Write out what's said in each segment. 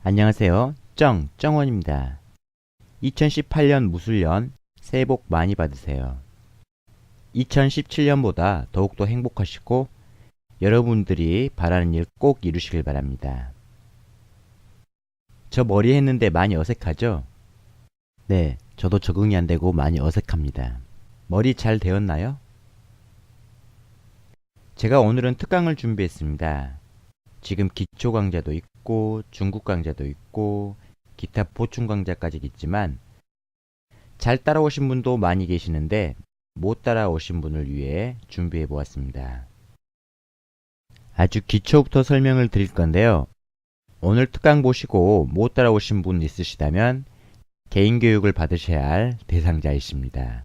안녕하세요. 정원입니다. 2018년 무술년 새해 복 많이 받으세요. 2017년보다 더욱더 행복하시고 여러분들이 바라는 일 꼭 이루시길 바랍니다. 저 머리 했는데 많이 어색하죠? 네, 저도 적응이 안 되고 많이 어색합니다. 머리 잘 되었나요? 제가 오늘은 특강을 준비했습니다. 지금 기초 강좌도 있고 중국 강좌도 있고 기타 보충 강좌까지 있지만 잘 따라오신 분도 많이 계시는데 못 따라오신 분을 위해 준비해 보았습니다. 아주 기초부터 설명을 드릴 건데요. 오늘 특강 보시고 못 따라오신 분 있으시다면 개인 교육을 받으셔야 할 대상자이십니다.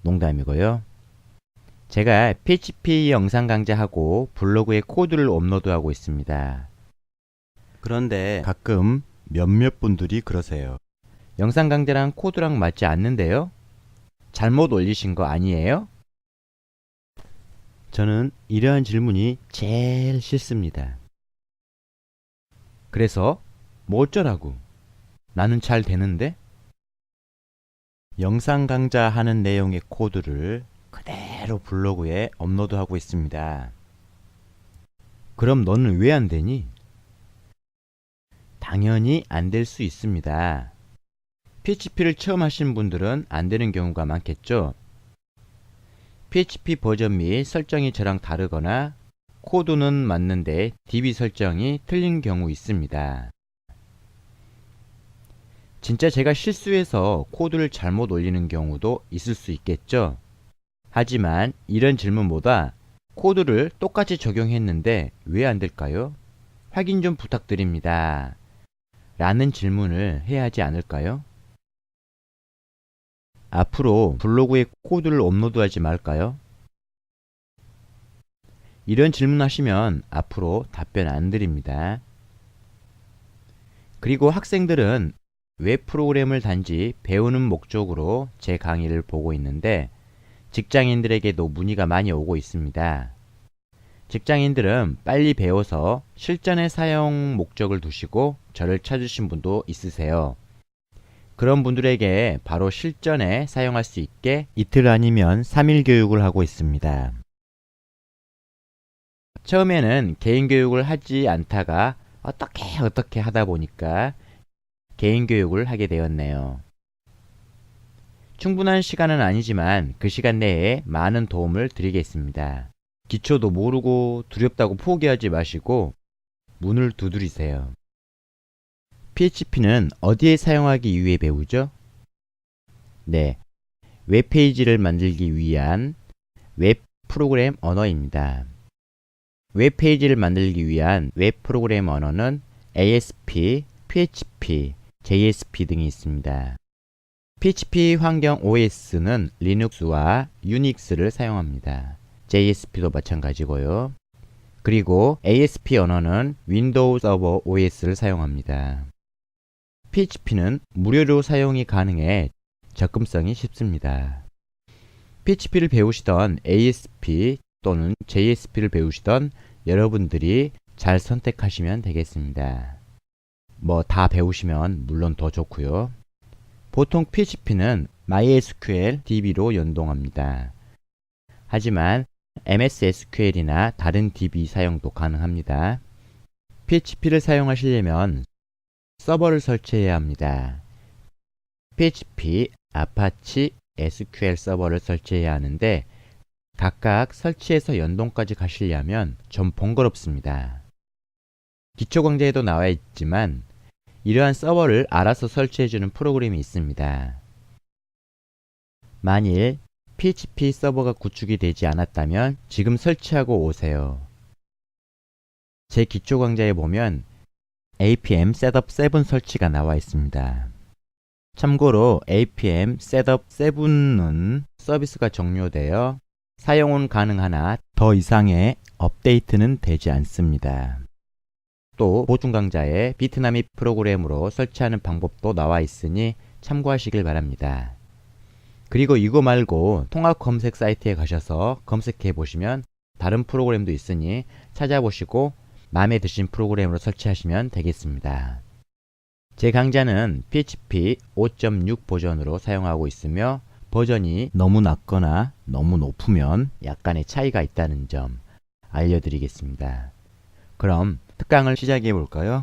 농담이고요. 제가 PHP 영상 강좌하고 블로그에 코드를 업로드하고 있습니다. 그런데 가끔 몇몇 분들이 그러세요. 영상 강좌랑 코드랑 맞지 않는데요? 잘못 올리신 거 아니에요? 저는 이러한 질문이 제일 싫습니다. 그래서 뭐 어쩌라고? 나는 잘 되는데? 영상 강좌 하는 내용의 코드를 그대로 블로그에 업로드하고 있습니다. 그럼 너는 왜 안 되니? 당연히 안 될 수 있습니다. PHP를 처음 하신 분들은 안 되는 경우가 많겠죠? PHP 버전 및 설정이 저랑 다르거나 코드는 맞는데 DB 설정이 틀린 경우 있습니다. 진짜 제가 실수해서 코드를 잘못 올리는 경우도 있을 수 있겠죠? 하지만 이런 질문보다 코드를 똑같이 적용했는데 왜 안 될까요? 확인 좀 부탁드립니다. 라는 질문을 해야 하지 않을까요? 앞으로 블로그에 코드를 업로드하지 말까요? 이런 질문하시면 앞으로 답변 안 드립니다. 그리고 학생들은 웹 프로그램을 단지 배우는 목적으로 제 강의를 보고 있는데 직장인들에게도 문의가 많이 오고 있습니다. 직장인들은 빨리 배워서 실전에 사용 목적을 두시고 저를 찾으신 분도 있으세요. 그런 분들에게 바로 실전에 사용할 수 있게 이틀 아니면 3일 교육을 하고 있습니다. 처음에는 개인 교육을 하지 않다가 어떻게 하다 보니까 개인 교육을 하게 되었네요. 충분한 시간은 아니지만 그 시간 내에 많은 도움을 드리겠습니다. 기초도 모르고 두렵다고 포기하지 마시고 문을 두드리세요. PHP는 어디에 사용하기 위해 배우죠? 네, 웹페이지를 만들기 위한 웹 프로그램 언어입니다. 웹페이지를 만들기 위한 웹 프로그램 언어는 ASP, PHP, JSP 등이 있습니다. PHP 환경 OS는 리눅스와 유닉스를 사용합니다. JSP도 마찬가지고요. 그리고 ASP 언어는 윈도우 서버 OS를 사용합니다. PHP는 무료로 사용이 가능해 접근성이 쉽습니다. PHP를 배우시던 ASP 또는 JSP를 배우시던 여러분들이 잘 선택하시면 되겠습니다. 뭐 다 배우시면 물론 더 좋고요. 보통 PHP는 MySQL DB로 연동합니다. 하지만 MS SQL이나 다른 DB 사용도 가능합니다. PHP를 사용하시려면 서버를 설치해야 합니다. PHP, 아파치, SQL 서버를 설치해야 하는데 각각 설치해서 연동까지 가시려면 좀 번거롭습니다. 기초 강좌에도 나와 있지만 이러한 서버를 알아서 설치해주는 프로그램이 있습니다. 만일 PHP 서버가 구축이 되지 않았다면 지금 설치하고 오세요. 제 기초 강좌에 보면 APM 셋업 7 설치가 나와 있습니다. 참고로 APM 셋업 7은 서비스가 종료되어 사용은 가능하나 더 이상의 업데이트는 되지 않습니다. 또 보충 강좌에 비트나미 프로그램으로 설치하는 방법도 나와 있으니 참고하시길 바랍니다. 그리고 이거 말고 통합 검색 사이트에 가셔서 검색해 보시면 다른 프로그램도 있으니 찾아보시고 마음에 드신 프로그램으로 설치하시면 되겠습니다. 제 강좌는 PHP 5.6 버전으로 사용하고 있으며 버전이 너무 낮거나 너무 높으면 약간의 차이가 있다는 점 알려드리겠습니다. 그럼 특강을 시작해 볼까요?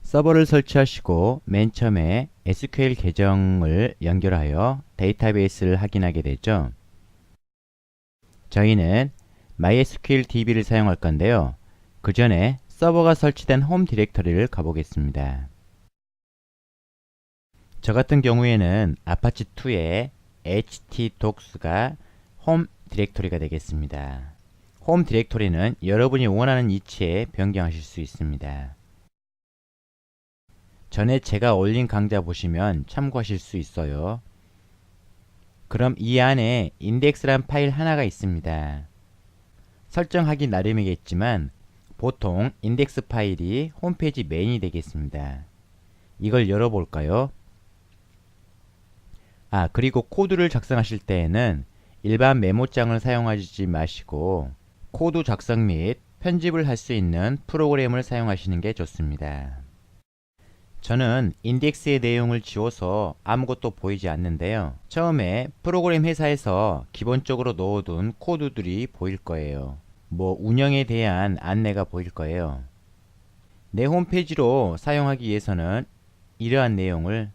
서버를 설치하시고 맨 처음에 SQL 계정을 연결하여 데이터베이스를 확인하게 되죠. 저희는 MySQL DB를 사용할 건데요. 그 전에 서버가 설치된 홈 디렉터리를 가보겠습니다. 저 같은 경우에는 아파치2의 htdocs가 홈 디렉토리가 되겠습니다. 홈 디렉토리는 여러분이 원하는 위치에 변경하실 수 있습니다. 전에 제가 올린 강좌 보시면 참고하실 수 있어요. 그럼 이 안에 인덱스란 파일 하나가 있습니다. 설정하기 나름이겠지만 보통 인덱스 파일이 홈페이지 메인이 되겠습니다. 이걸 열어볼까요? 그리고 코드를 작성하실 때에는 일반 메모장을 사용하지 마시고 코드 작성 및 편집을 할 수 있는 프로그램을 사용하시는 게 좋습니다. 저는 인덱스의 내용을 지워서 아무것도 보이지 않는데요. 처음에 프로그램 회사에서 기본적으로 넣어둔 코드들이 보일 거예요. 운영에 대한 안내가 보일 거예요. 내 홈페이지로 사용하기 위해서는 이러한 내용을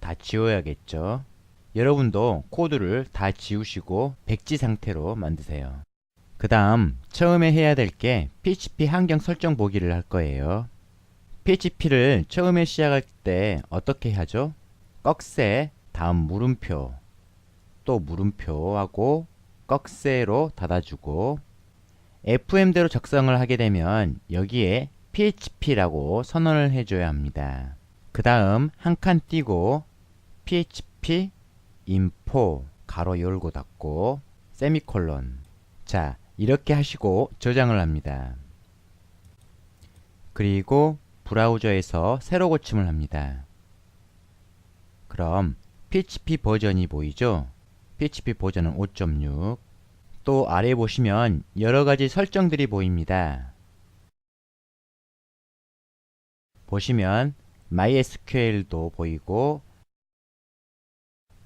다 지워야겠죠. 여러분도 코드를 다 지우시고 백지 상태로 만드세요. 그 다음 처음에 해야 될 게 PHP 환경 설정 보기를 할 거예요. PHP를 처음에 시작할 때 어떻게 하죠? 꺽쇠, 다음 물음표, 또 물음표 하고 꺽쇠로 닫아주고 FM대로 작성을 하게 되면 여기에 PHP라고 선언을 해줘야 합니다. 그 다음 한 칸 띄고 PHP info 가로 열고 닫고 세미콜론. 자, 이렇게 하시고 저장을 합니다. 그리고 브라우저에서 새로 고침을 합니다. 그럼 PHP 버전이 보이죠? PHP 버전은 5.6. 또 아래 보시면 여러가지 설정들이 보입니다. 보시면 MySQL도 보이고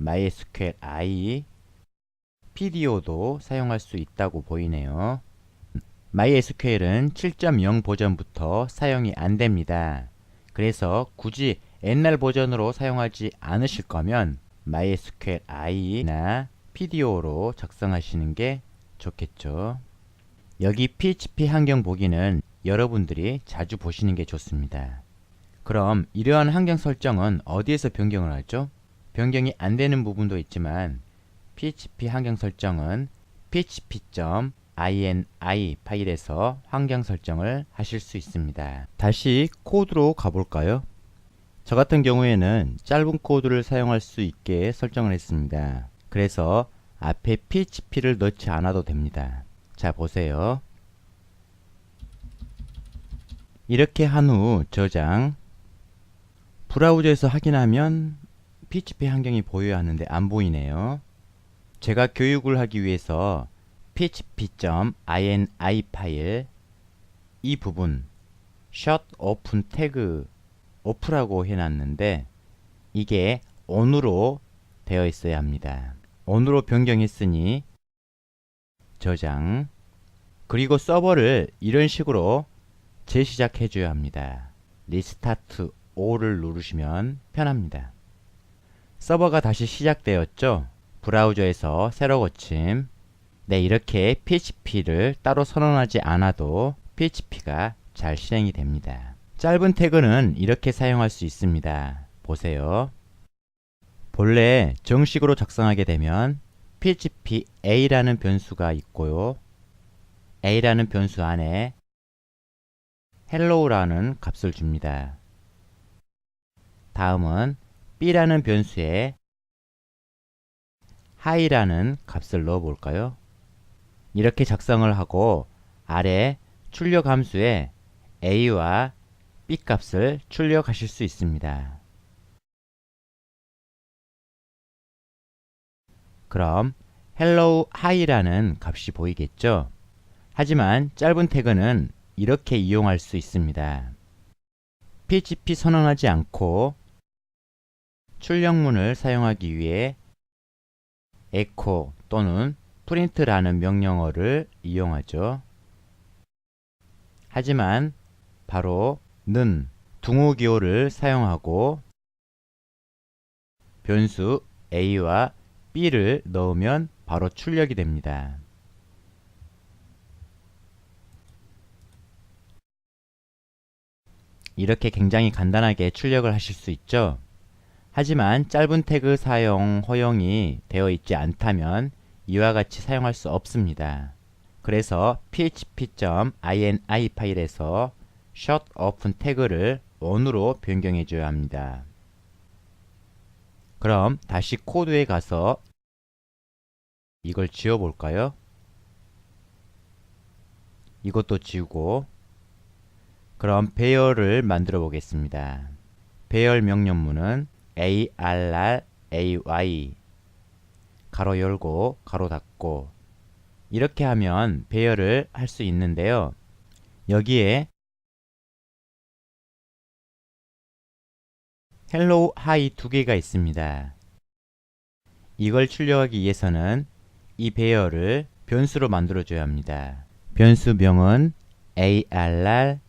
MySQLi, PDO도 사용할 수 있다고 보이네요. MySQL은 7.0 버전부터 사용이 안됩니다. 그래서 굳이 옛날 버전으로 사용하지 않으실 거면 MySQLi나 PDO로 작성하시는 게 좋겠죠. 여기 PHP 환경 보기는 여러분들이 자주 보시는 게 좋습니다. 그럼 이러한 환경 설정은 어디에서 변경을 하죠? 변경이 안 되는 부분도 있지만 PHP 환경 설정은 php.ini 파일에서 환경 설정을 하실 수 있습니다. 다시 코드로 가볼까요? 저 같은 경우에는 짧은 코드를 사용할 수 있게 설정을 했습니다. 그래서 앞에 PHP를 넣지 않아도 됩니다. 자, 보세요. 이렇게 한 후 저장. 브라우저에서 확인하면 PHP 환경이 보여야 하는데 안 보이네요. 제가 교육을 하기 위해서 php.ini 파일 이 부분 shut open 태그 off라고 해놨는데 이게 on으로 되어 있어야 합니다. on으로 변경했으니 저장. 그리고 서버를 이런 식으로 재시작해 줘야 합니다. 리스타트 O를 누르시면 편합니다. 서버가 다시 시작되었죠? 브라우저에서 새로 고침. 네, 이렇게 PHP를 따로 선언하지 않아도 PHP가 잘 실행이 됩니다. 짧은 태그는 이렇게 사용할 수 있습니다. 보세요. 본래 정식으로 작성하게 되면 PHP A라는 변수가 있고요. A라는 변수 안에 hello라는 값을 줍니다. 다음은 B라는 변수에 hi라는 값을 넣어 볼까요? 이렇게 작성을 하고 아래 출력 함수에 A와 B 값을 출력하실 수 있습니다. 그럼 hello hi라는 값이 보이겠죠? 하지만 짧은 태그는 이렇게 이용할 수 있습니다. PHP 선언하지 않고 출력문을 사용하기 위해 echo 또는 print라는 명령어를 이용하죠. 하지만 바로 는 둥호기호를 사용하고 변수 a와 b를 넣으면 바로 출력이 됩니다. 이렇게 굉장히 간단하게 출력을 하실 수 있죠. 하지만 짧은 태그 사용 허용이 되어 있지 않다면 이와 같이 사용할 수 없습니다. 그래서 php.ini 파일에서 short open 태그를 on으로 변경해 줘야 합니다. 그럼 다시 코드에 가서 이걸 지워 볼까요? 이것도 지우고 그럼 배열을 만들어 보겠습니다. 배열 명령문은 array 가로 열고 가로 닫고 이렇게 하면 배열을 할 수 있는데요. 여기에 hello, hi 두 개가 있습니다. 이걸 출력하기 위해서는 이 배열을 변수로 만들어 줘야 합니다. 변수명은 arrays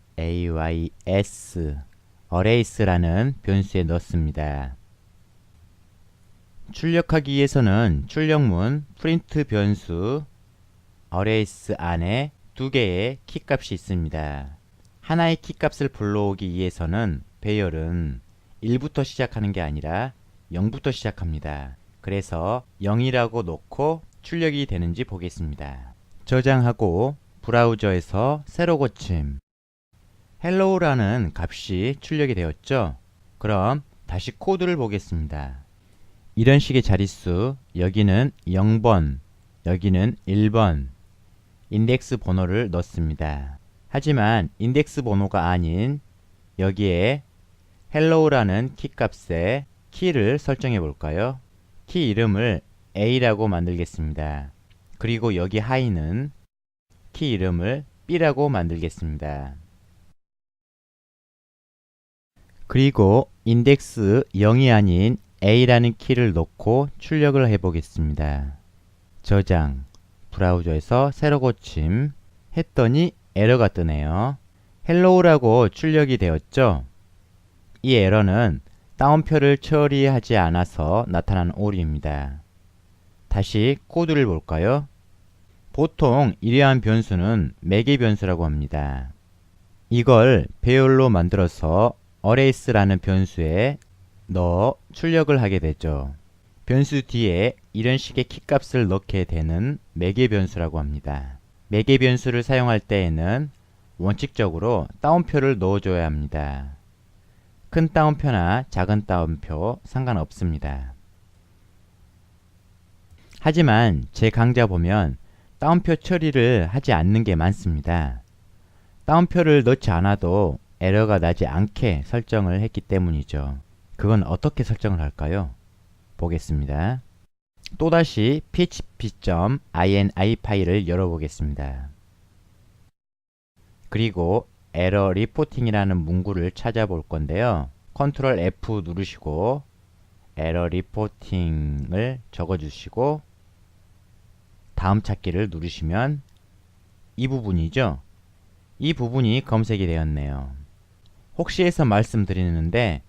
변수에 넣습니다. 출력하기 위해서는 출력문 print 변수 arrays 안에 두 개의 키값이 있습니다. 하나의 키값을 불러오기 위해서는 배열은 1부터 시작하는 게 아니라 0부터 시작합니다. 그래서 0이라고 놓고 출력이 되는지 보겠습니다. 저장하고 브라우저에서 새로 고침 hello라는 값이 출력이 되었죠. 그럼 다시 코드를 보겠습니다. 이런 식의 자릿수, 여기는 0번, 여기는 1번 인덱스 번호를 넣습니다. 하지만 인덱스 번호가 아닌 여기에 hello라는 키값에 키를 설정해 볼까요? 키 이름을 a라고 만들겠습니다. 그리고 여기 high는 키 이름을 b라고 만들겠습니다. 그리고 인덱스 0이 아닌 a라는 키를 넣고 출력을 해 보겠습니다. 저장, 브라우저에서 새로 고침 했더니 에러가 뜨네요. hello라고 출력이 되었죠? 이 에러는 다운표를 처리하지 않아서 나타난 오류입니다. 다시 코드를 볼까요? 보통 이러한 변수는 매개 변수라고 합니다. 이걸 배열로 만들어서 arrays라는 변수에 넣어 출력을 하게 되죠. 변수 뒤에 이런 식의 키값을 넣게 되는 매개 변수라고 합니다. 매개 변수를 사용할 때에는 원칙적으로 다운표를 넣어줘야 합니다. 큰 다운표나 작은 다운표 상관없습니다. 하지만 제 강좌 보면 다운표 처리를 하지 않는 게 많습니다. 다운표를 넣지 않아도 에러가 나지 않게 설정을 했기 때문이죠. 그건 어떻게 설정을 할까요? 보겠습니다. 또다시 php.ini 파일을 열어보겠습니다. 그리고 에러 리포팅이라는 문구를 찾아볼 건데요. Ctrl F 누르시고 에러 리포팅을 적어주시고 다음 찾기를 누르시면 이 부분이죠. 이 부분이 검색이 되었네요. 혹시 해서 말씀드리는데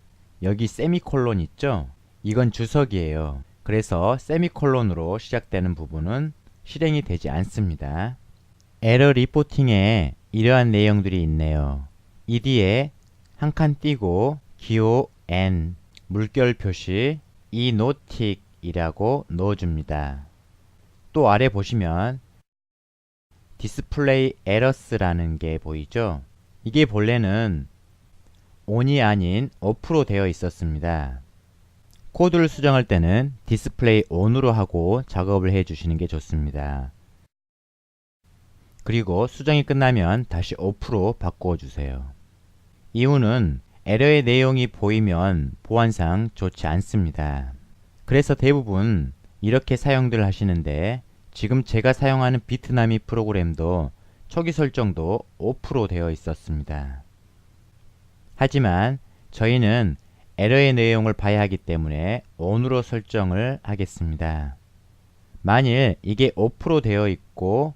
여기 세미콜론 있죠? 이건 주석이에요. 그래서 세미콜론으로 시작되는 부분은 실행이 되지 않습니다. 에러 리포팅에 이러한 내용들이 있네요. 이 뒤에 한 칸 띄고 기호 N 물결 표시 eNotic이라고 넣어줍니다. 또 아래 보시면 디스플레이 에러스라는 게 보이죠? 이게 본래는 on이 아닌 off로 되어 있었습니다. 코드를 수정할 때는 디스플레이 on으로 하고 작업을 해 주시는 게 좋습니다. 그리고 수정이 끝나면 다시 off로 바꾸어 주세요. 이유는 에러의 내용이 보이면 보안상 좋지 않습니다. 그래서 대부분 이렇게 사용들 하시는데 지금 제가 사용하는 비트나미 프로그램도 초기 설정도 오프로 되어 있었습니다. 하지만 저희는 에러의 내용을 봐야 하기 때문에 ON으로 설정을 하겠습니다. 만일 이게 오프로 되어 있고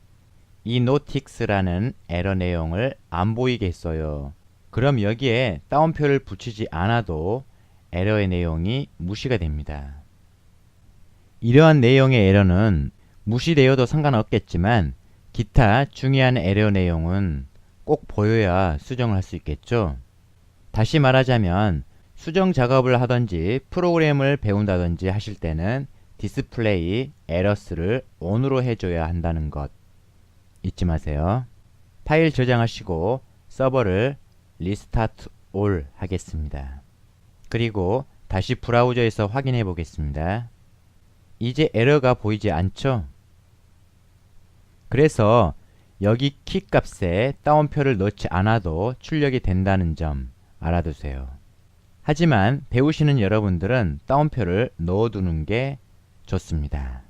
이 notics라는 에러 내용을 안 보이게 했어요. 그럼 여기에 따옴표를 붙이지 않아도 에러의 내용이 무시가 됩니다. 이러한 내용의 에러는 무시되어도 상관없겠지만 기타 중요한 에러 내용은 꼭 보여야 수정을 할 수 있겠죠. 다시 말하자면 수정 작업을 하든지 프로그램을 배운다든지 하실 때는 디스플레이 에러스를 ON으로 해줘야 한다는 것 잊지 마세요. 파일 저장하시고 서버를 리스타트 올 하겠습니다. 그리고 다시 브라우저에서 확인해 보겠습니다. 이제 에러가 보이지 않죠? 그래서 여기 키 값에 따옴표를 넣지 않아도 출력이 된다는 점 알아두세요. 하지만 배우시는 여러분들은 따옴표를 넣어두는 게 좋습니다.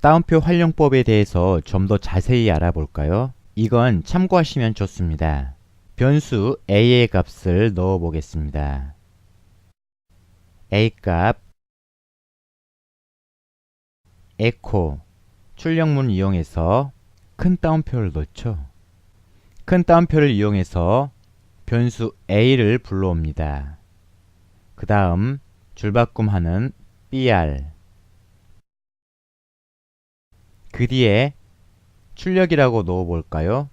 따옴표 활용법에 대해서 좀 더 자세히 알아볼까요? 이건 참고하시면 좋습니다. 변수 a의 값을 넣어 보겠습니다. a 값 에코 출력문 이용해서 큰 따옴표를 넣죠. 큰 따옴표를 이용해서 변수 a를 불러옵니다. 그 다음 줄바꿈하는 br 그 뒤에 출력이라고 넣어 볼까요?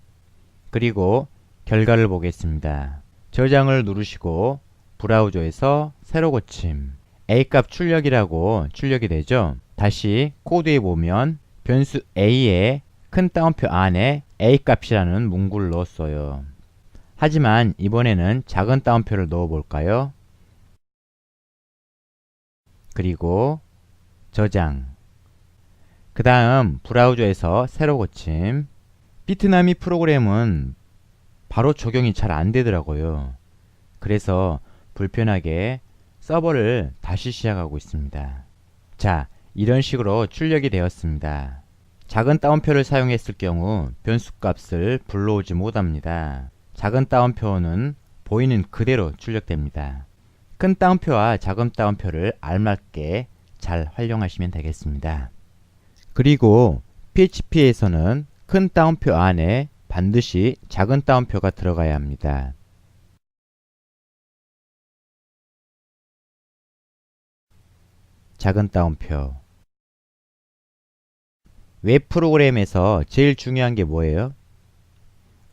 그리고 결과를 보겠습니다. 저장을 누르시고 브라우저에서 새로 고침 A값 출력이라고 출력이 되죠. 다시 코드에 보면 변수 A에 큰 따옴표 안에 A값이라는 문구를 넣었어요. 하지만 이번에는 작은 따옴표를 넣어 볼까요? 그리고 저장 그 다음 브라우저에서 새로 고침 비트나미 프로그램은 바로 적용이 잘 안 되더라고요. 그래서 불편하게 서버를 다시 시작하고 있습니다. 자, 이런 식으로 출력이 되었습니다. 작은 따옴표를 사용했을 경우 변수 값을 불러오지 못합니다. 작은 따옴표는 보이는 그대로 출력됩니다. 큰 따옴표와 작은 따옴표를 알맞게 잘 활용하시면 되겠습니다. 그리고 PHP에서는 큰 따옴표 안에 반드시 작은 따옴표가 들어가야 합니다. 작은 따옴표 웹 프로그램에서 제일 중요한 게 뭐예요?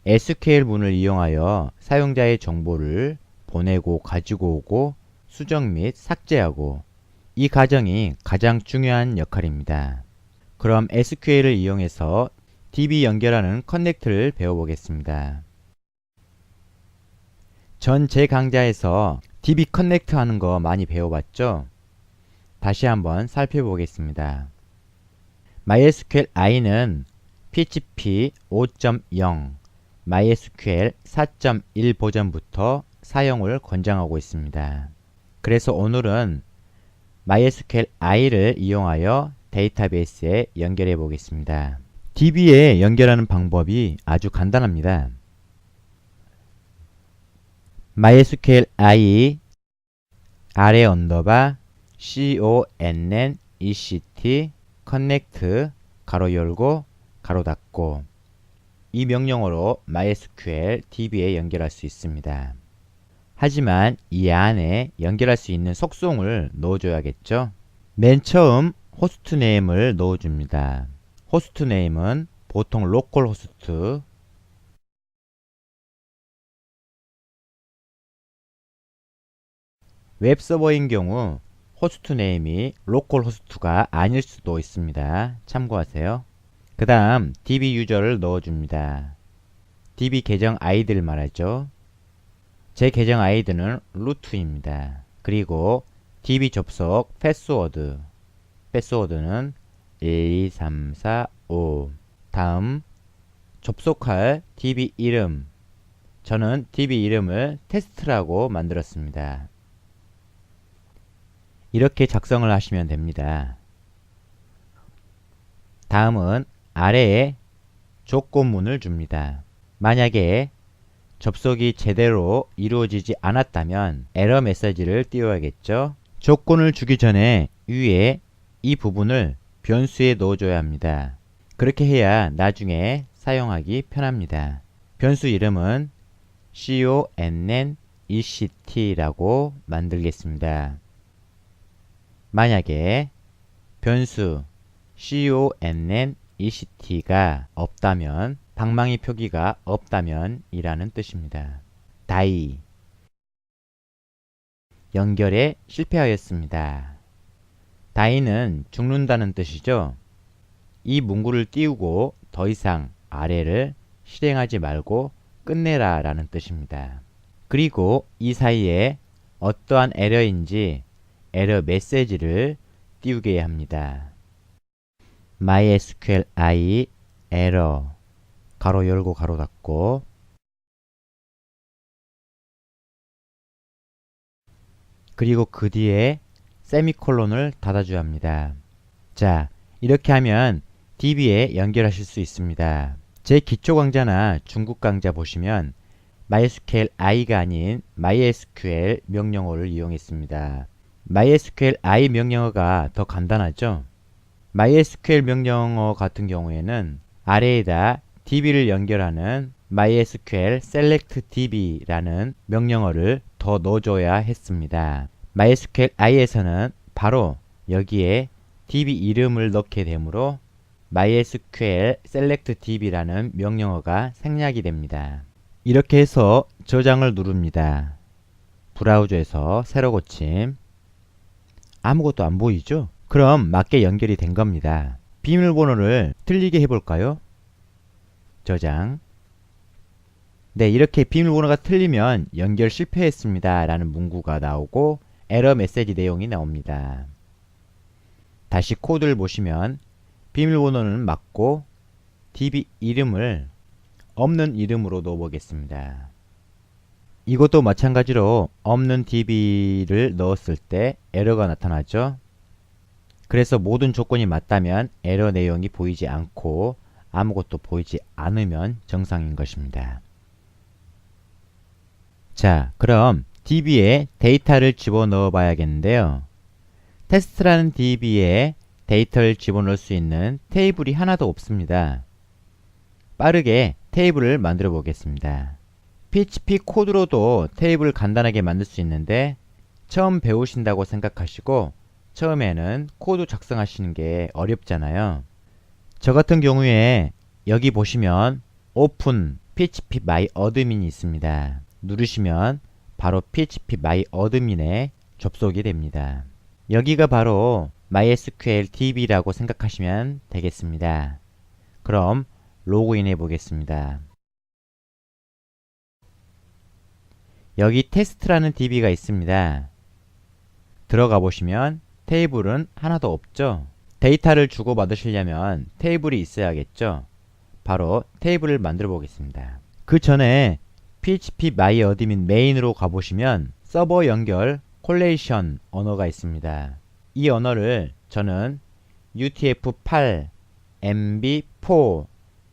SQL 문을 이용하여 사용자의 정보를 보내고 가지고 오고 수정 및 삭제하고 이 과정이 가장 중요한 역할입니다. 그럼 SQL을 이용해서 DB 연결하는 커넥트를 배워보겠습니다. 전 제 강좌에서 DB 커넥트 하는 거 많이 배워봤죠? 다시 한번 살펴보겠습니다. MySQL i는 PHP 5.0, MySQL 4.1 버전부터 사용을 권장하고 있습니다. 그래서 오늘은 MySQL i를 이용하여 데이터베이스에 연결해 보겠습니다. DB에 연결하는 방법이 아주 간단합니다. MySQL i 아래 언더바 connect connect 가로 열고 가로 닫고 이 명령어로 MySQL DB에 연결할 수 있습니다. 하지만 이 안에 연결할 수 있는 속성을 넣어줘야겠죠. 맨 처음 호스트 네임을 넣어줍니다. 호스트 네임은 보통 로컬 호스트 웹서버인 경우 호스트 네임이 로컬 호스트가 아닐 수도 있습니다. 참고하세요. 그 다음 DB 유저를 넣어줍니다. DB 계정 아이디를 말하죠. 제 계정 아이디는 루트입니다. 그리고 DB 접속 패스워드 패스워드는 1, 2, 3, 4, 5 다음 접속할 DB 이름 저는 DB 이름을 테스트라고 만들었습니다. 이렇게 작성을 하시면 됩니다. 다음은 아래에 조건문을 줍니다. 만약에 접속이 제대로 이루어지지 않았다면 에러 메시지를 띄워야겠죠. 조건을 주기 전에 위에 이 부분을 변수에 넣어줘야 합니다. 그렇게 해야 나중에 사용하기 편합니다. 변수 이름은 CONNECT라고 만들겠습니다. 만약에 변수 CONNECT가 없다면, 방망이 표기가 없다면 이라는 뜻입니다. die 연결에 실패하였습니다. die는 죽는다는 뜻이죠. 이 문구를 띄우고 더 이상 아래를 실행하지 말고 끝내라 라는 뜻입니다. 그리고 이 사이에 어떠한 에러인지 에러 메시지를 띄우게 합니다. MySQLi 에러 가로 열고 가로 닫고 그리고 그 뒤에 세미콜론을 닫아줘야 합니다. 자, 이렇게 하면 DB에 연결하실 수 있습니다. 제 기초 강좌나 중국 강좌 보시면 MySQLi가 아닌 MySQL 명령어를 이용했습니다. MySQLi 명령어가 더 간단하죠? MySQL 명령어 같은 경우에는 아래에다 DB를 연결하는 MySQL select DB라는 명령어를 더 넣어줘야 했습니다. MySQLi에서는 바로 여기에 DB 이름을 넣게 되므로 MySQL select DB라는 명령어가 생략이 됩니다. 이렇게 해서 저장을 누릅니다. 브라우저에서 새로 고침. 아무것도 안 보이죠? 그럼 맞게 연결이 된 겁니다. 비밀번호를 틀리게 해볼까요? 저장. 네, 이렇게 비밀번호가 틀리면 연결 실패했습니다 라는 문구가 나오고 에러 메시지 내용이 나옵니다. 다시 코드를 보시면 비밀번호는 맞고 DB 이름을 없는 이름으로 넣어보겠습니다. 이것도 마찬가지로 없는 DB를 넣었을 때 에러가 나타나죠. 그래서 모든 조건이 맞다면 에러 내용이 보이지 않고 아무것도 보이지 않으면 정상인 것입니다. 자, 그럼 DB에 데이터를 집어넣어 봐야겠는데요. 테스트라는 DB에 데이터를 집어넣을 수 있는 테이블이 하나도 없습니다. 빠르게 테이블을 만들어 보겠습니다. PHP 코드로도 테이블을 간단하게 만들 수 있는데 처음 배우신다고 생각하시고 처음에는 코드 작성하시는 게 어렵잖아요. 저 같은 경우에 여기 보시면 오픈 PHP My Admin이 있습니다. 누르시면 바로 PHP My Admin에 접속이 됩니다. 여기가 바로 MySQL DB라고 생각하시면 되겠습니다. 그럼 로그인해 보겠습니다. 여기 테스트라는 DB가 있습니다. 들어가 보시면 테이블은 하나도 없죠. 데이터를 주고받으시려면 테이블이 있어야겠죠. 바로 테이블을 만들어 보겠습니다. 그 전에 PHP MyAdmin 메인으로 가보시면 서버 연결 콜레이션 언어가 있습니다. 이 언어를 저는 UTF-8 MB4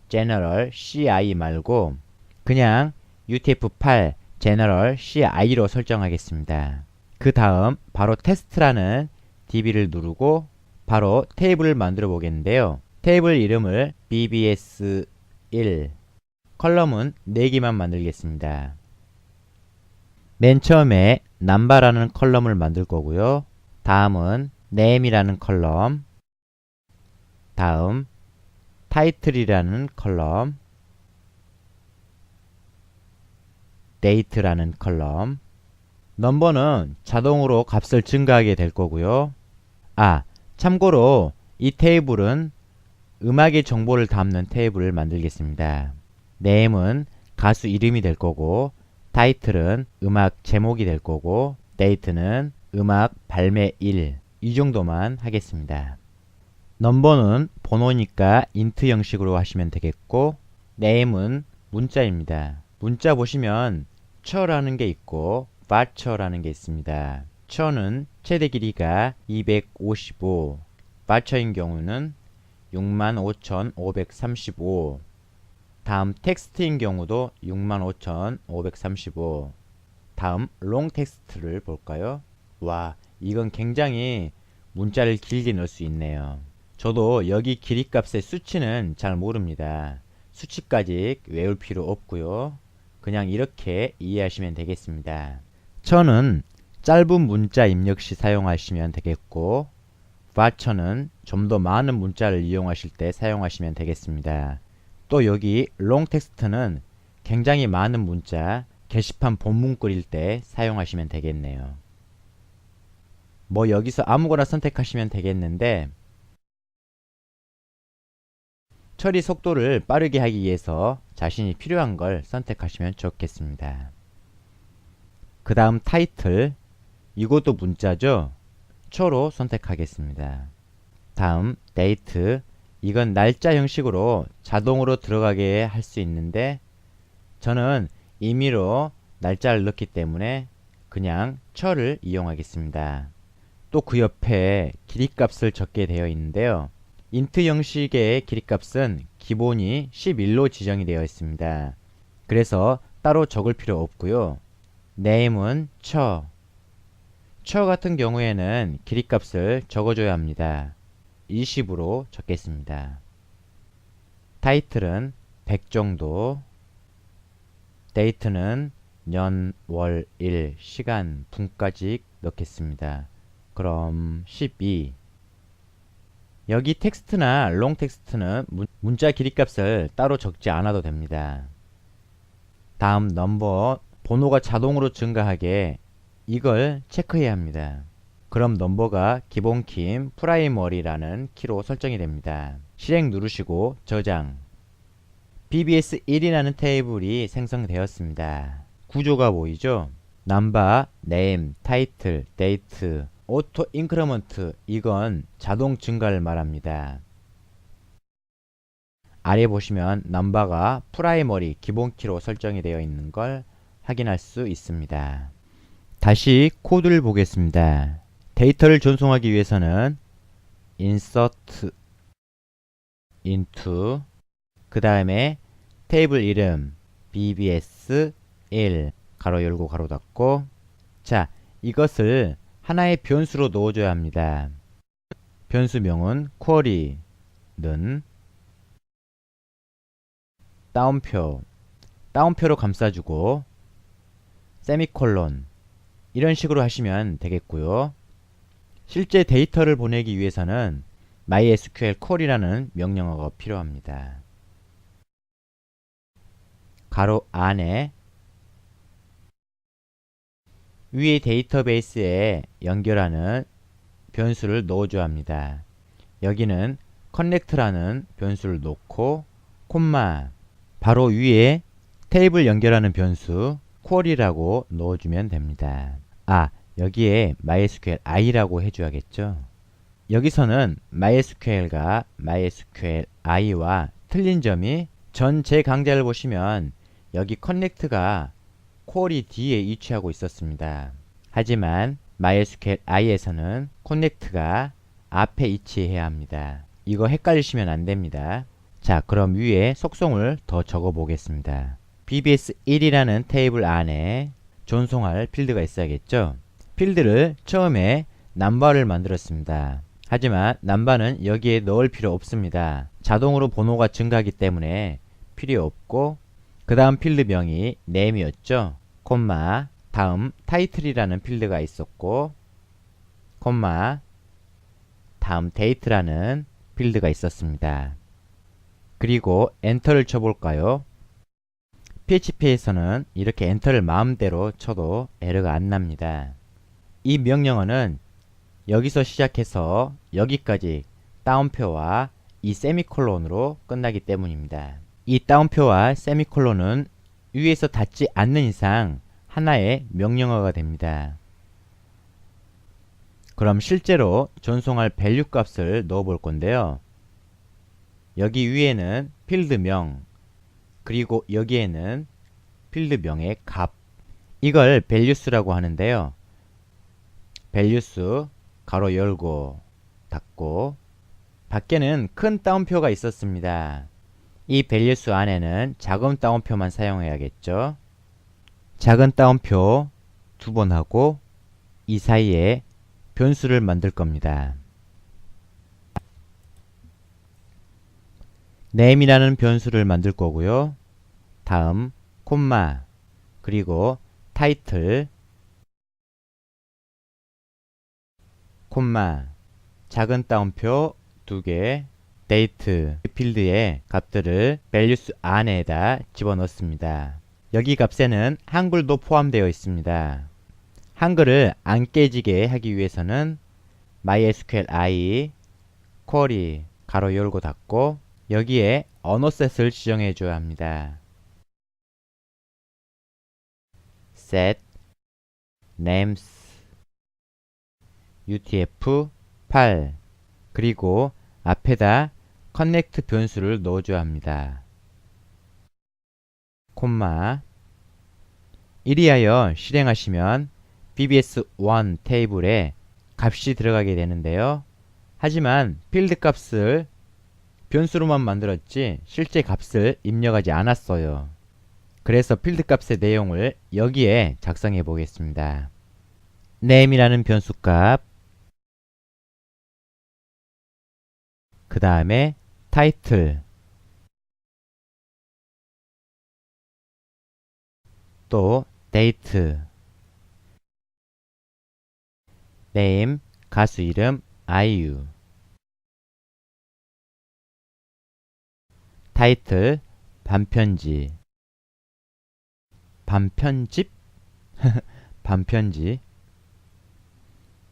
General CI 말고 그냥 UTF-8 General CI로 설정하겠습니다. 그 다음 바로 테스트라는 DB를 누르고 바로 테이블을 만들어 보겠는데요. 테이블 이름을 BBS1 컬럼은 4개만 만들겠습니다. 맨 처음에 number라는 컬럼을 만들 거고요. 다음은 name이라는 컬럼, 다음 title이라는 컬럼, date라는 컬럼, 넘버는 자동으로 값을 증가하게 될 거고요. 참고로 이 테이블은 음악의 정보를 담는 테이블을 만들겠습니다. name은 가수 이름이 될 거고, title은 음악 제목이 될 거고, date는 음악 발매일, 이 정도만 하겠습니다. 넘버는 번호니까 int 형식으로 하시면 되겠고, name은 문자입니다. 문자 보시면 처라는 게 있고 var처라는 게 있습니다. 처는 최대 길이가 255, var처인 경우는 65,535, 다음 텍스트인 경우도 65,535. 다음 롱 텍스트를 볼까요? 와, 이건 굉장히 문자를 길게 넣을 수 있네요. 저도 여기 길이 값의 수치는 잘 모릅니다. 수치까지 외울 필요 없고요. 그냥 이렇게 이해하시면 되겠습니다. 천은 짧은 문자 입력 시 사용하시면 되겠고, var천은 좀 더 많은 문자를 이용하실 때 사용하시면 되겠습니다. 또 여기 롱 텍스트는 굉장히 많은 문자, 게시판 본문 끓일 때 사용하시면 되겠네요. 뭐 여기서 아무거나 선택하시면 되겠는데, 처리 속도를 빠르게 하기 위해서 자신이 필요한 걸 선택하시면 좋겠습니다. 그 다음 타이틀, 이것도 문자죠? 초로 선택하겠습니다. 다음 데이트, 이건 날짜 형식으로 자동으로 들어가게 할 수 있는데 저는 임의로 날짜를 넣기 때문에 그냥 철을 이용하겠습니다. 또 그 옆에 길이값을 적게 되어 있는데요. 인트 형식의 길이값은 기본이 11로 지정이 되어 있습니다. 그래서 따로 적을 필요 없고요. name은 처 같은 경우에는 길이값을 적어줘야 합니다. 20으로 적겠습니다. 타이틀은 100 정도, 데이트는 년, 월, 일, 시간, 분까지 넣겠습니다. 그럼 12. 여기 텍스트나 롱 텍스트는 문자 길이값을 따로 적지 않아도 됩니다. 다음 넘버, 번호가 자동으로 증가하게 이걸 체크해야 합니다. 그럼 넘버가 기본 키인 프라이머리라는 키로 설정이 됩니다. 실행 누르시고 저장. BBS1이라는 테이블이 생성되었습니다. 구조가 보이죠? 넘버, 네임, 타이틀, 데이트, 오토 인크리먼트, 이건 자동 증가를 말합니다. 아래 보시면 넘버가 프라이머리 기본 키로 설정이 되어 있는 걸 확인할 수 있습니다. 다시 코드를 보겠습니다. 데이터를 전송하기 위해서는 insert into 그 다음에 테이블 이름 bbs1 가로 열고 가로 닫고, 자, 이것을 하나의 변수로 넣어줘야 합니다. 변수명은 query는 따옴표로 감싸주고 세미콜론 이런 식으로 하시면 되겠고요. 실제 데이터를 보내기 위해서는 MySQL query라는 명령어가 필요합니다. 가로 안에 위의 데이터베이스에 연결하는 변수를 넣어줘야 합니다. 여기는 connect라는 변수를 놓고 콤마 바로 위에 테이블 연결하는 변수 query라고 넣어주면 됩니다. 여기에 MySQL i라고 해줘야겠죠. 여기서는 MySQL과 MySQL i와 틀린 점이 전 제 강좌를 보시면 여기 connect가 query 뒤에 위치하고 있었습니다. 하지만 MySQL i에서는 connect가 앞에 위치해야 합니다. 이거 헷갈리시면 안 됩니다. 자, 그럼 위에 속성을 더 적어 보겠습니다. BBS1이라는 테이블 안에 전송할 필드가 있어야겠죠. 필드를 처음에 넘버를 만들었습니다. 하지만 넘버는 여기에 넣을 필요 없습니다. 자동으로 번호가 증가하기 때문에 필요 없고, 그 다음 필드명이 name이었죠. 콤마 다음 title이라는 필드가 있었고, 콤마 다음 date라는 필드가 있었습니다. 그리고 엔터를 쳐볼까요? PHP에서는 이렇게 엔터를 마음대로 쳐도 에러가 안 납니다. 이 명령어는 여기서 시작해서 여기까지 따옴표와 이 세미콜론으로 끝나기 때문입니다. 이 따옴표와 세미콜론은 위에서 닿지 않는 이상 하나의 명령어가 됩니다. 그럼 실제로 전송할 밸류 값을 넣어 볼 건데요. 여기 위에는 필드명, 그리고 여기에는 필드명의 값, 이걸 values라고 하는데요. values 가로 열고 닫고, 밖에는 큰 따옴표가 있었습니다. 이 values 안에는 작은 따옴표만 사용해야겠죠. 작은 따옴표 2번 하고 이 사이에 변수를 만들 겁니다. name이라는 변수를 만들 거고요. 다음 콤마 그리고 타이틀 콤마 작은 따옴표 2개 데이트 필드의 값들을 values 안에다 집어넣습니다. 여기 값에는 한글도 포함되어 있습니다. 한글을 안 깨지게 하기 위해서는 MySQLi 쿼리 가로 열고 닫고 여기에 언어셋을 지정해 줘야 합니다. set names utf8 그리고 앞에다 connect 변수를 넣어줘야 합니다. 콤마 이리하여 실행하시면 VBS1 테이블에 값이 들어가게 되는데요. 하지만 필드 값을 변수로만 만들었지 실제 값을 입력하지 않았어요. 그래서 필드 값의 내용을 여기에 작성해 보겠습니다. name이라는 변수 값 그 다음에 title 또 date name 가수 이름 IU 타이틀 반편지 반편집? 반편지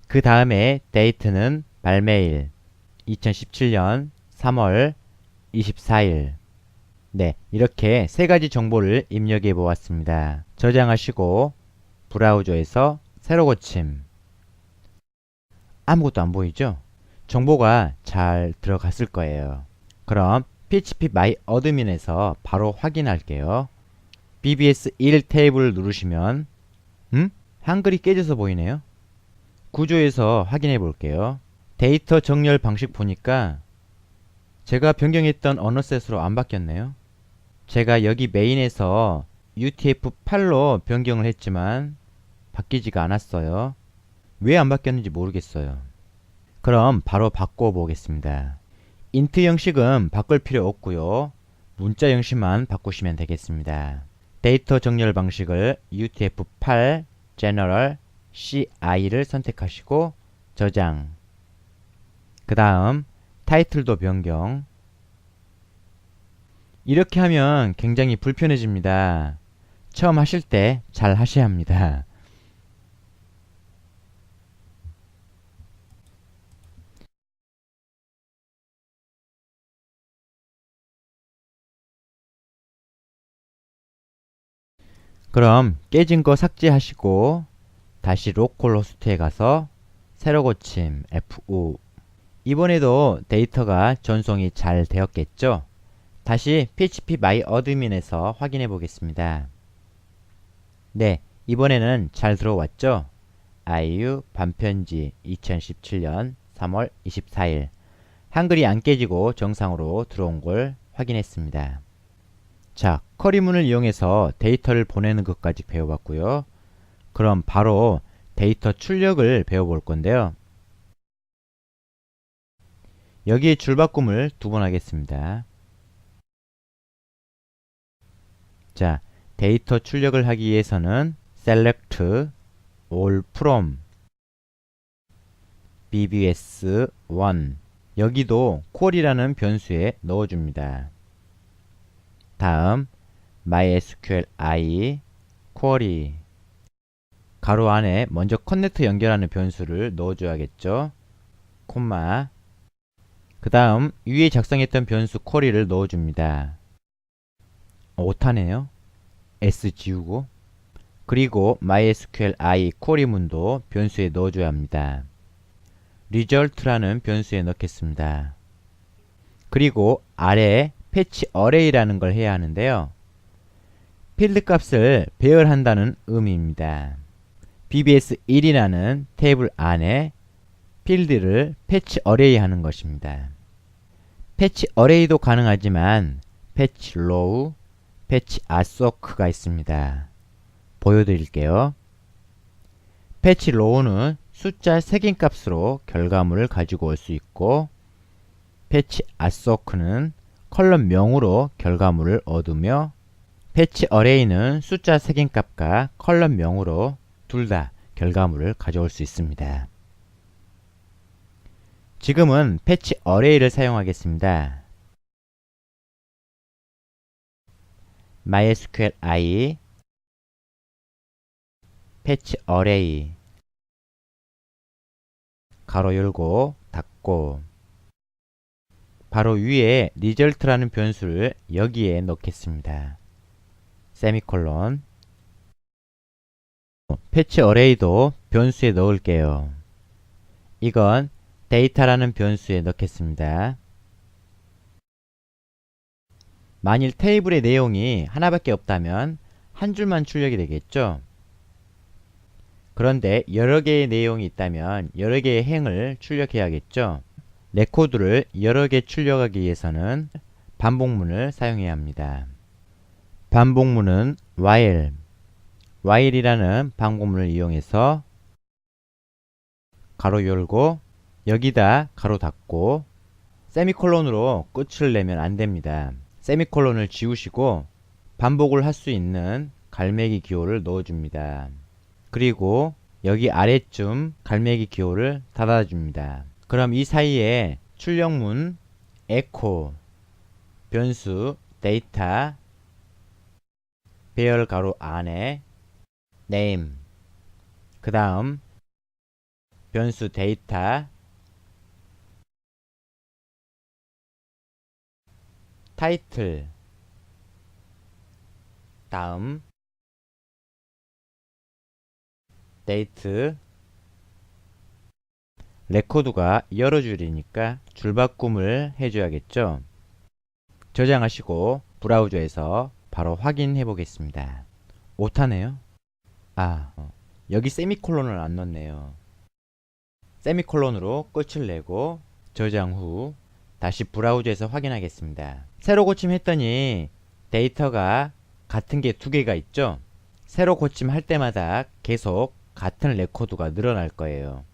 그 다음에 데이트는 발매일 2017년 3월 24일 네, 이렇게 세 가지 정보를 입력해 보았습니다. 저장하시고 브라우저에서 새로 고침 아무것도 안 보이죠? 정보가 잘 들어갔을 거예요. 그럼 PHP MyAdmin에서 바로 확인할게요. VBS1 테이블을 누르시면 한글이 깨져서 보이네요. 구조에서 확인해 볼게요. 데이터 정렬 방식 보니까 제가 변경했던 언어셋으로 안 바뀌었네요. 제가 여기 메인에서 UTF-8로 변경을 했지만 바뀌지가 않았어요. 왜 안 바뀌었는지 모르겠어요. 그럼 바로 바꿔 보겠습니다. 인트 형식은 바꿀 필요 없고요. 문자 형식만 바꾸시면 되겠습니다. 데이터 정렬 방식을 UTF-8 General CI를 선택하시고 저장 그 다음 타이틀도 변경 이렇게 하면 굉장히 불편해집니다. 처음 하실 때 잘 하셔야 합니다. 그럼 깨진 거 삭제하시고 다시 로컬호스트에 가서 새로 고침 F5 이번에도 데이터가 전송이 잘 되었겠죠? 다시 PHP MyAdmin에서 확인해 보겠습니다. 네, 이번에는 잘 들어왔죠? IU 반편지 2017년 3월 24일 한글이 안 깨지고 정상으로 들어온 걸 확인했습니다. 자, 쿼리문을 이용해서 데이터를 보내는 것까지 배워봤고요. 그럼 바로 데이터 출력을 배워볼 건데요. 여기에 줄바꿈을 2번 하겠습니다. 자, 데이터 출력을 하기 위해서는 select all from VBS1 여기도 쿼리라는 변수에 넣어줍니다. 다음 MySQLi 쿼리 가로 안에 먼저 커넥트 연결하는 변수를 넣어줘야겠죠. 콤마 그 다음 위에 작성했던 변수 쿼리를 넣어줍니다. 오타네요. S 지우고 그리고 MySQLi 쿼리문도 변수에 넣어줘야 합니다. result라는 변수에 넣겠습니다. 그리고 아래 패치 어레이라는 걸 해야 하는데요. 필드 값을 배열한다는 의미입니다. VBS1이라는 테이블 안에 필드를 패치 어레이 하는 것입니다. 패치 어레이도 가능하지만 패치 로우, 패치 아소크가 있습니다. 보여드릴게요. 패치 로우는 숫자 색인 값으로 결과물을 가지고 올 수 있고, 패치 아소크는 컬럼명으로 결과물을 얻으며, 패치 어레이는 숫자 색인 값과 컬럼명으로 둘 다 결과물을 가져올 수 있습니다. 지금은 패치 어레이를 사용하겠습니다. MySQL i 패치 어레이 가로 열고 닫고, 바로 위에 result라는 변수를 여기에 넣겠습니다. 세미콜론. 패치 어레이도 변수에 넣을게요. 이건 데이터라는 변수에 넣겠습니다. 만일 테이블의 내용이 하나밖에 없다면 한 줄만 출력이 되겠죠. 그런데 여러 개의 내용이 있다면 여러 개의 행을 출력해야겠죠. 레코드를 여러 개 출력하기 위해서는 반복문을 사용해야 합니다. 반복문은 while이라는 반복문을 이용해서 가로 열고 여기다 가로 닫고, 세미콜론으로 끝을 내면 안됩니다. 세미콜론을 지우시고 반복을 할 수 있는 갈매기 기호를 넣어줍니다. 그리고 여기 아래쯤 갈매기 기호를 닫아줍니다. 그럼 이 사이에 출력문 에코 변수 데이터 배열 가로 안에 name, 그 다음 변수 데이터 타이틀, 다음 데이트. 레코드가 여러 줄이니까 줄바꿈을 해줘야겠죠. 저장하시고 브라우저에서 바로 확인해 보겠습니다. 오타네요. 여기 세미콜론을 안 넣었네요. 세미콜론으로 끝을 내고 저장 후 다시 브라우저에서 확인하겠습니다. 새로 고침했더니 데이터가 같은 게 두 개가 있죠. 새로 고침할 때마다 계속 같은 레코드가 늘어날 거예요.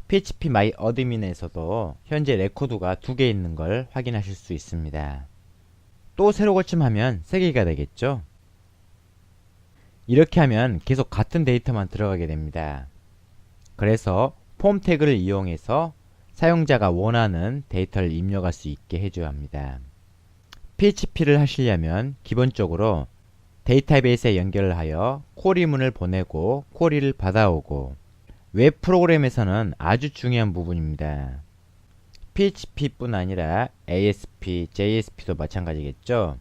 phpMyAdmin에서도 현재 레코드가 두 개 있는 걸 확인하실 수 있습니다. 또 새로 고침하면 세 개가 되겠죠. 이렇게 하면 계속 같은 데이터만 들어가게 됩니다. 그래서 폼 태그를 이용해서 사용자가 원하는 데이터를 입력할 수 있게 해줘야 합니다. PHP를 하시려면 기본적으로 데이터베이스에 연결을 하여 쿼리문을 보내고 쿼리를 받아오고, 웹 프로그램에서는 아주 중요한 부분입니다. PHP뿐 아니라 ASP, JSP도 마찬가지겠죠.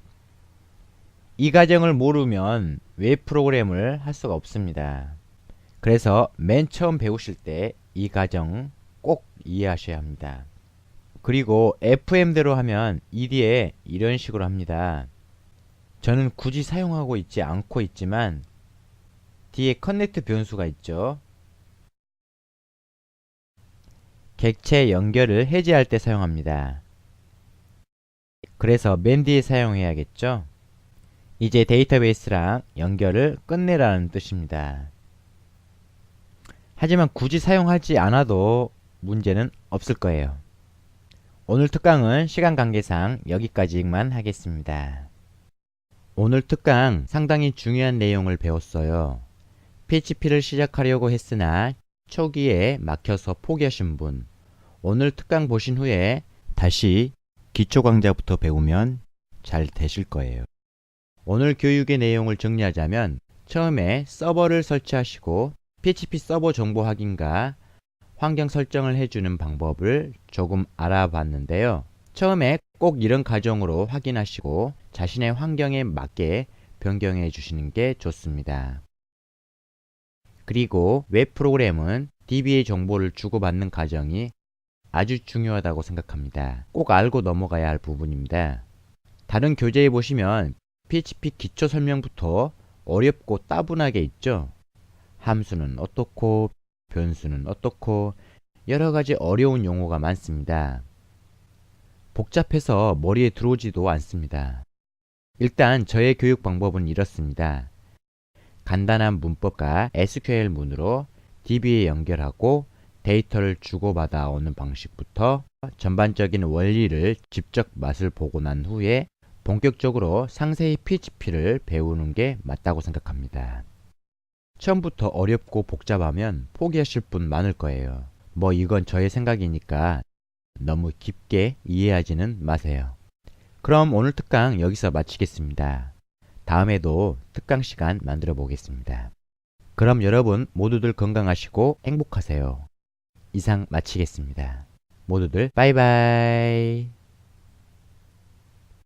이 과정을 모르면 웹 프로그램을 할 수가 없습니다. 그래서 맨 처음 배우실 때 이 과정 꼭 이해하셔야 합니다. 그리고 FM대로 하면 ED에 이런 식으로 합니다. 저는 굳이 사용하고 있지 않고 있지만 뒤에 커넥트 변수가 있죠. 객체 연결을 해제할 때 사용합니다. 그래서 맨 뒤에 사용해야겠죠. 이제 데이터베이스랑 연결을 끝내라는 뜻입니다. 하지만 굳이 사용하지 않아도 문제는 없을 거예요. 오늘 특강은 시간 관계상 여기까지만 하겠습니다. 오늘 특강 상당히 중요한 내용을 배웠어요. PHP를 시작하려고 했으나 초기에 막혀서 포기하신 분, 오늘 특강 보신 후에 다시 기초 강좌부터 배우면 잘 되실 거예요. 오늘 교육의 내용을 정리하자면, 처음에 서버를 설치하시고 PHP 서버 정보 확인과 환경 설정을 해주는 방법을 조금 알아봤는데요. 처음에 꼭 이런 과정으로 확인하시고 자신의 환경에 맞게 변경해 주시는 게 좋습니다. 그리고 웹 프로그램은 DB의 정보를 주고받는 과정이 아주 중요하다고 생각합니다. 꼭 알고 넘어가야 할 부분입니다. 다른 교재에 보시면 PHP 기초 설명부터 어렵고 따분하게 있죠. 함수는 어떻고 변수는 어떻고 여러가지 어려운 용어가 많습니다. 복잡해서 머리에 들어오지도 않습니다. 일단 저의 교육 방법은 이렇습니다. 간단한 문법과 SQL 문으로 DB에 연결하고 데이터를 주고받아 오는 방식부터 전반적인 원리를 직접 맛을 보고 난 후에 본격적으로 상세히 PHP를 배우는 게 맞다고 생각합니다. 처음부터 어렵고 복잡하면 포기하실 분 많을 거예요. 뭐 이건 저의 생각이니까 너무 깊게 이해하지는 마세요. 그럼 오늘 특강 여기서 마치겠습니다. 다음에도 특강 시간 만들어 보겠습니다. 그럼 여러분 모두들 건강하시고 행복하세요. 이상 마치겠습니다. 모두들 빠이빠이.